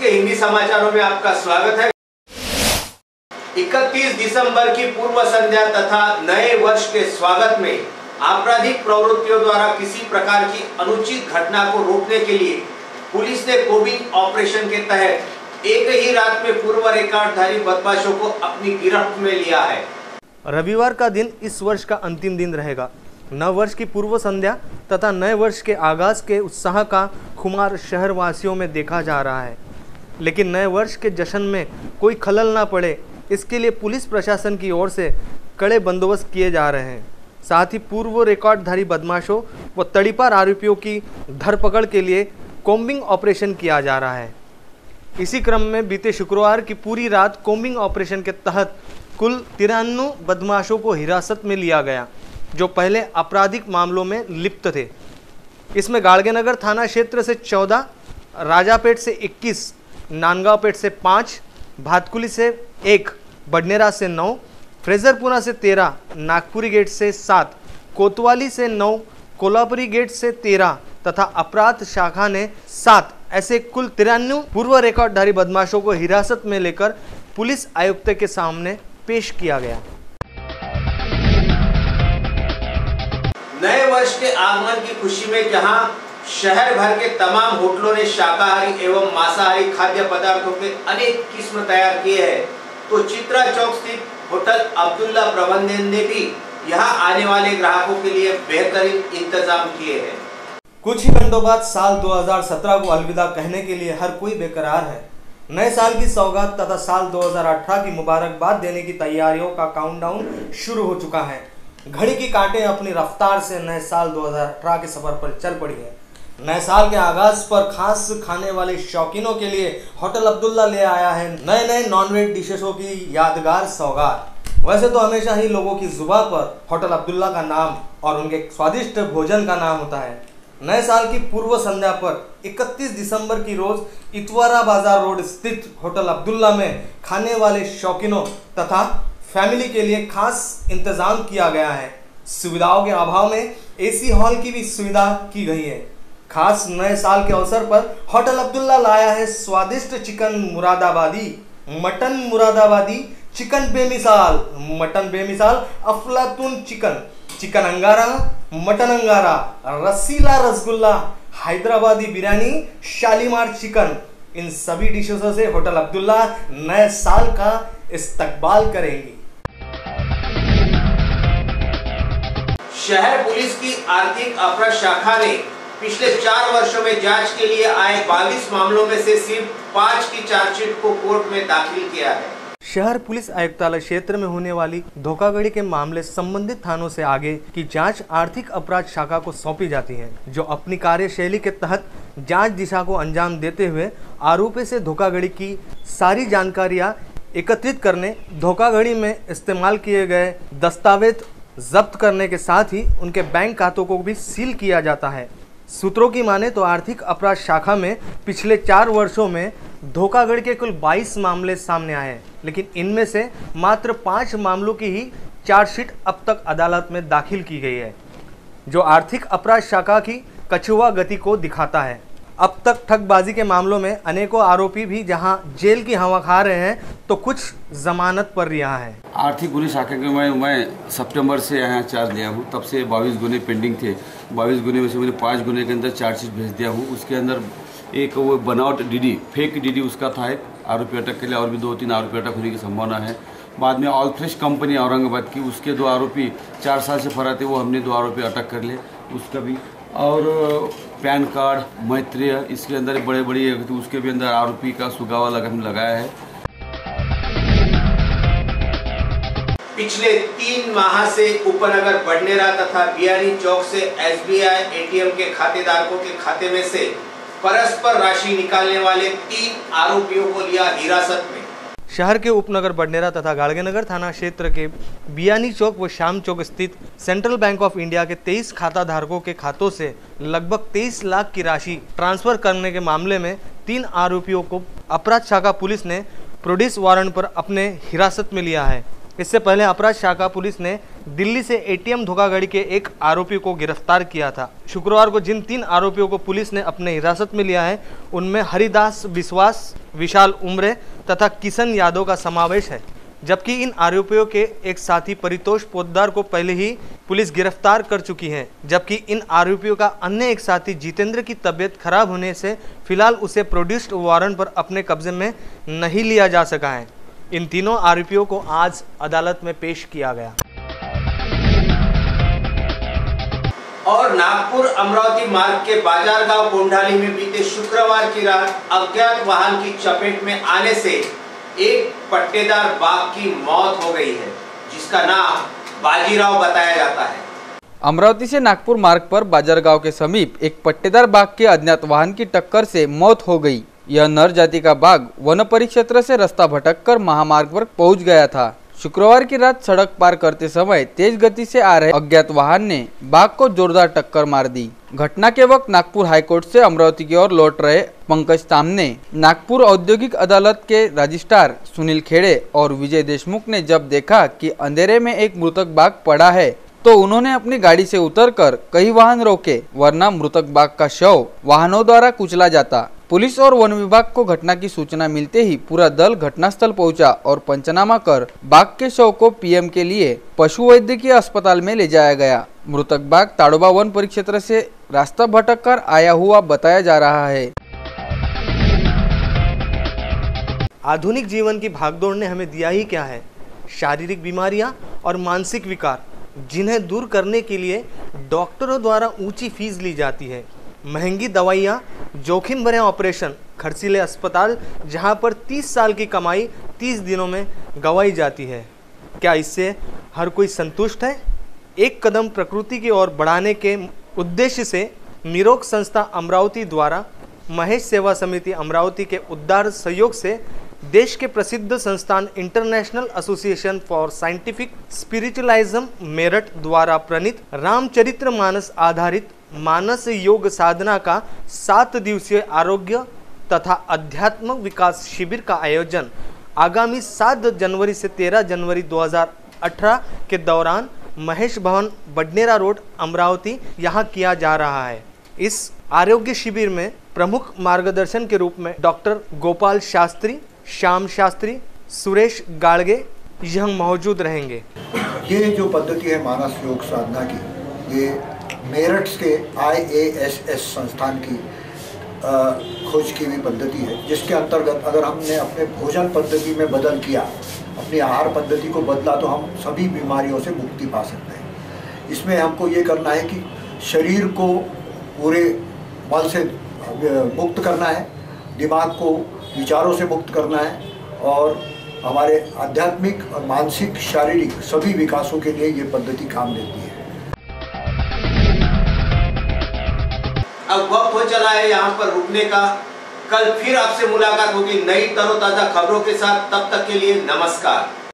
के हिंदी समाचारों में आपका स्वागत है। 31 दिसंबर की पूर्व संध्या तथा नए वर्ष के स्वागत में आपराधिक प्रवृत्तियों द्वारा किसी प्रकार की अनुचित घटना को रोकने के लिए पुलिस ने कोबिंग ऑपरेशन के तहत एक ही रात में पूर्व रिकॉर्डधारी बदमाशों को अपनी गिरफ्त में लिया है। रविवार का दिन इस वर्ष का अंतिम दिन रहेगा। नव वर्ष की पूर्व संध्या तथा नए वर्ष के आगाज के उत्साह का खुमार शहरवासियों में देखा जा रहा है, लेकिन नए वर्ष के जश्न में कोई खलल ना पड़े इसके लिए पुलिस प्रशासन की ओर से कड़े बंदोबस्त किए जा रहे हैं। साथ ही पूर्व रिकॉर्डधारी बदमाशों व तड़ीपार आरोपियों की धरपकड़ के लिए कोम्बिंग ऑपरेशन किया जा रहा है। इसी क्रम में बीते शुक्रवार की पूरी रात कोम्बिंग ऑपरेशन के तहत कुल 93 बदमाशों को हिरासत में लिया गया, जो पहले आपराधिक मामलों में लिप्त थे। इसमें गाड़गेनगर थाना क्षेत्र से 14, राजापेट से 21, नांदगांवपेट से 5, भातकुली से 1, बडनेरा से 9, फ्रेजरपुरा से 13, नागपुरी गेट से 7, कोतवाली से 9, कोल्हापुरी गेट से 13 तथा अपराध शाखा ने 7 ऐसे कुल 93 पूर्व रिकॉर्डधारी बदमाशों को हिरासत में लेकर पुलिस आयुक्त के सामने पेश किया गया। नए वर्ष के आगमन की खुशी में जहां शहर भर के तमाम होटलों ने शाकाहारी एवं मांसाहारी खाद्य पदार्थों के अनेक किस्म तैयार किए हैं, तो चित्रा चौक स्थित होटल अब्दुल्ला प्रबंधन ने भी यहां आने वाले ग्राहकों के लिए बेहतरीन इंतजाम किए हैं। कुछ ही घंटों बाद साल 2017 को अलविदा कहने के लिए हर कोई बेकरार है। नए साल की सौगात तथा साल 2018 की मुबारकबाद देने की तैयारियों का काउंटडाउन शुरू हो चुका है। घड़ी की कांटें अपनी रफ्तार से नए साल 2018 के सफर पर चल पड़ी है। नए साल के आगाज पर खास खाने वाले शौकीनों के लिए होटल अब्दुल्ला ले आया है नए नॉनवेज डिशेसों की यादगार सौगात। वैसे तो हमेशा ही लोगों की जुबान पर होटल अब्दुल्ला का नाम और उनके स्वादिष्ट भोजन का नाम होता है। नए साल की पूर्व संध्या पर 31 दिसंबर की रोज इतवारा बाजार रोड स्थित होटल अब्दुल्ला में खाने वाले शौकीनों तथा फैमिली के लिए खास इंतजाम किया गया है। सुविधाओं के अभाव में एसी हॉल की भी सुविधा की गई है। खास नए साल के अवसर पर होटल अब्दुल्ला लाया है स्वादिष्ट चिकन मुरादाबादी, मटन मुरादाबादी, चिकन बेमिसाल, मटन बेमिसाल, अफलातून चिकन, चिकन अंगारा, मटन अंगारा, रसीला रसगुल्ला, हैदराबादी बिरयानी, शालीमार चिकन। इन सभी डिशों से होटल अब्दुल्ला नए साल का इस्तकबाल करेंगी। शहर पुलिस की आर्थिक अपराध शाखा ने पिछले 4 वर्षों में जांच के लिए आए 22 मामलों में से सिर्फ 5 की चार्जशीट को कोर्ट में दाखिल किया है। शहर पुलिस आयुक्तालय क्षेत्र में होने वाली धोखाधड़ी के मामले संबंधित थानों से आगे की जांच आर्थिक अपराध शाखा को सौंपी जाती है, जो अपनी कार्यशैली के तहत जांच दिशा को अंजाम देते हुए आरोपी से धोखाधड़ी की सारी जानकारियां एकत्रित करने, धोखाधड़ी में इस्तेमाल किए गए दस्तावेज जब्त करने के साथ ही उनके बैंक खातों को भी सील किया जाता है। सूत्रों की माने तो आर्थिक अपराध शाखा में पिछले 4 वर्षों में धोखाधड़ी के कुल 22 मामले सामने आए हैं, लेकिन इनमें से मात्र 5 मामलों की ही चार्जशीट अब तक अदालत में दाखिल की गई है, जो आर्थिक अपराध शाखा की कछुआ गति को दिखाता है। अब तक ठगबाजी के मामलों में अनेकों आरोपी भी जहां जेल की हवा खा रहे हैं, तो कुछ जमानत पर रिहा है। आर्थिक गुने शाखा के मैं सितंबर से यहाँ चार्ज लिया हूँ। तब से 22 गुने पेंडिंग थे। 22 गुने में से मैंने 5 गुने के अंदर चार्जशीट भेज दिया हूँ। उसके अंदर एक वो बनावट डीडी, फेक डीडी उसका था, एक आरोपी अटक के लिए, और भी 2-3 आरोपी अटक होने की संभावना है। बाद में ऑल फ्रेश कंपनी औरंगाबाद की, उसके 2 आरोपी 4 साल से फरार थे, वो हमने 2 आरोपी अटक कर लिए, उसका भी। और पैन कार्ड, मैत्रेय, इसके अंदर बड़े बड़ी उसके भी अंदर आरोपी का सुगावा लगाया है। पिछले 3 माह से उपनगर बडनेरा तथा बियानी चौक से एसबीआई एटीएम के खातेदारों के खाते में से परस्पर राशि निकालने वाले 3 आरोपियों को लिया हिरासत में। शहर के उपनगर बडनेरा तथा गाड़गेनगर थाना क्षेत्र के बियानी चौक व श्याम चौक स्थित सेंट्रल बैंक ऑफ इंडिया के 23 खाता धारकों के खातों से लगभग 23 लाख की राशि ट्रांसफर करने के मामले में 3 आरोपियों को अपराध शाखा पुलिस ने प्रोड्यूस वारंट पर अपने हिरासत में लिया है। इससे पहले अपराध शाखा पुलिस ने दिल्ली से एटीएम धोखाधड़ी के एक आरोपी को गिरफ्तार किया था। शुक्रवार को जिन 3 आरोपियों को पुलिस ने अपने हिरासत में लिया है उनमें हरिदास विश्वास, विशाल उमरे तथा किशन यादव का समावेश है, जबकि इन आरोपियों के एक साथी परितोष पोद्दार को पहले ही पुलिस गिरफ्तार कर चुकी है, जबकि इन आरोपियों का अन्य एक साथी जितेंद्र की तबीयत खराब होने से फिलहाल उसे प्रोड्यूस्ड वारंट पर अपने कब्जे में नहीं लिया जा सका है। इन तीनों आरोपियों को आज अदालत में पेश किया गया। और नागपुर अमरावती मार्ग के बाजारगांव कोंडाली में बीते शुक्रवार की रात अज्ञात वाहन की चपेट में आने से एक पट्टेदार बाघ की मौत हो गई है, जिसका नाम बाजीराव बताया जाता है। अमरावती से नागपुर मार्ग पर बाजारगांव के समीप एक पट्टेदार बाघ के अज्ञात वाहन की टक्कर से मौत हो गई। यह नर जाति का बाघ वन परिक्षेत्र से रास्ता भटककर महामार्ग पर पहुंच गया था। शुक्रवार की रात सड़क पार करते समय तेज गति से आ रहे अज्ञात वाहन ने बाघ को जोरदार टक्कर मार दी। घटना के वक्त नागपुर हाईकोर्ट से अमरावती की ओर लौट रहे पंकज ताम ने नागपुर औद्योगिक अदालत के रजिस्ट्रार सुनील खेड़े और विजय देशमुख ने जब देखा कि अंधेरे में एक मृतक बाघ पड़ा है तो उन्होंने अपनी गाड़ी से उतरकर कई वाहन रोके, वरना मृतक बाघ का शव वाहनों द्वारा कुचला जाता। पुलिस और वन विभाग को घटना की सूचना मिलते ही पूरा दल घटनास्थल पहुंचा और पंचनामा कर बाघ के शव को पीएम के लिए पशु वैद्यकीय अस्पताल में ले जाया गया। मृतक बाघ ताड़ोबा वन परिक्षेत्र से रास्ता भटककर आया हुआ बताया जा रहा है। आधुनिक जीवन की भागदौड़ ने हमें दिया ही क्या है? शारीरिक बीमारियां और मानसिक विकार, जिन्हें दूर करने के लिए डॉक्टरों द्वारा ऊंची फीस ली जाती है। महंगी दवाइयाँ, जोखिम भरे ऑपरेशन, खर्चीले अस्पताल, जहां पर 30 साल की कमाई 30 दिनों में गंवाई जाती है। क्या इससे हर कोई संतुष्ट है? एक कदम प्रकृति की ओर बढ़ाने के उद्देश्य से निरोग संस्था अमरावती द्वारा महेश सेवा समिति अमरावती के उदार सहयोग से देश के प्रसिद्ध संस्थान international association for scientific spiritualism Meerut द्वारा प्रणीत रामचरित्र मानस आधारित मानस योग साधना का 7 दिवसीय आरोग्य तथा अध्यात्म विकास शिविर का आयोजन आगामी 7 जनवरी से 13 जनवरी 2018 के दौरान महेश भवन बडनेरा रोड अमरावती यहाँ किया जा रहा है। इस आरोग्य शिविर में प्रमुख मार्गदर्शन के रूप में डॉक्टर गोपाल शास्त्री, श्याम शास्त्री, सुरेश गाड़गे यह मौजूद रहेंगे। ये जो पद्धति है मानस योग साधना की, ये मेरठ के IASS संस्थान की खोज की हुई पद्धति है, जिसके अंतर्गत अगर हमने अपने भोजन पद्धति में बदल किया, अपनी आहार पद्धति को बदला, तो हम सभी बीमारियों से मुक्ति पा सकते हैं। इसमें हमको ये करना है कि शरीर को पूरे मल से मुक्त करना है, दिमाग को विचारों से मुक्त करना है और हमारे आध्यात्मिक और मानसिक शारीरिक सभी विकासों के लिए ये पद्धति काम देती है। अब वक्त हो चला है यहाँ पर रुकने का। कल फिर आपसे मुलाकात होगी नई तरोताजा खबरों के साथ। तब तक के लिए नमस्कार।